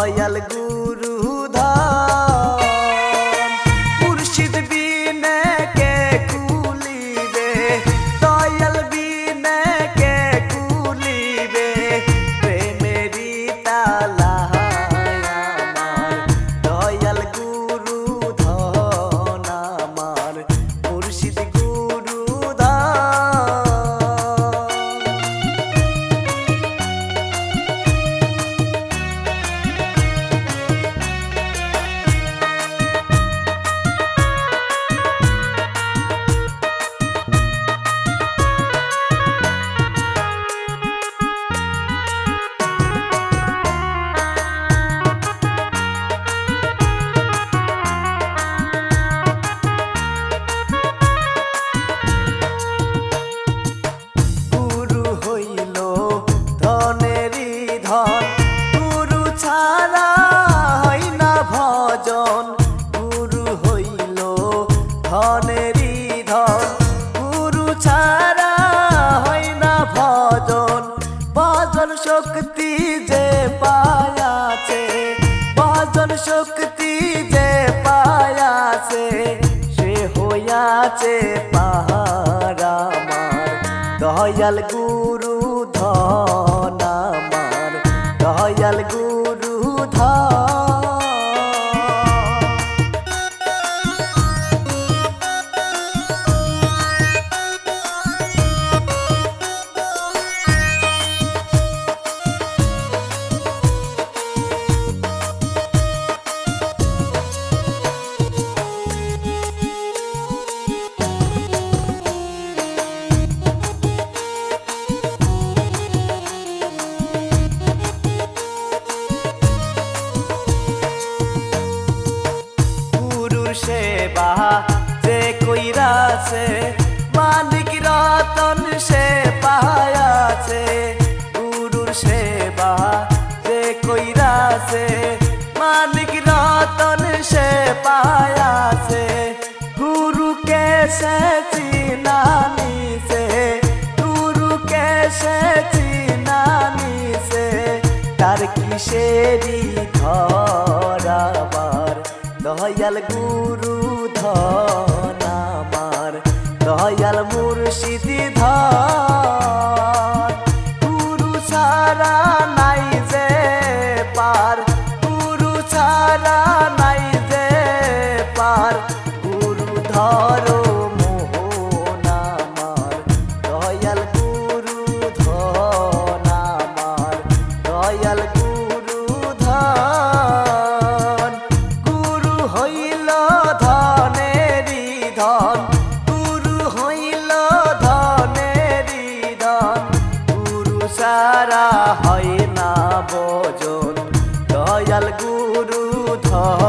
দয়াল গুরু ধন মুর্শিদ বিনে কে কুলিবে দয়াল বিনে কে কুলিবে প্রেমেরই তালা আমার দয়াল গুরু ধন আমার মুর্শিদ গুরু ধন গুরু ছাড়া হয় না ভজন গুরু হইল ধনেরই ধন গুরু ছাড়া হয় না ভজন ভজন শক্তি যে পায়াছে ভজন শক্তি যে পায়াছে সে হইয়াছে পাহাড় আমার দয়াল গুরু ধন আমার দয়াল গুরু ধন সেবা যে কইরাছে মালিক রতন সে পায়াছে গুরুর সেবা যে কইরাছে মালিক রতন সে পায়াছে গুরুকে সে চিনানিছে গুরুকে সে চিনানিছে তার কিসেরই ধরাবার দয়াল গুরু ধন আমার দয়াল মুর্শিদ ধন গুরু ছাড়া নাই যে পার গুরু ছাড়া নাই যে পার গুরু ধরো মোহন আমার দয়াল গুরু ধন আমার দয়াল গুরু ধন হইল ধনেরই ধন গুরু হইল ধনেরই ধন গুরু সারা হয় না ভজন দয়াল গুরু ধন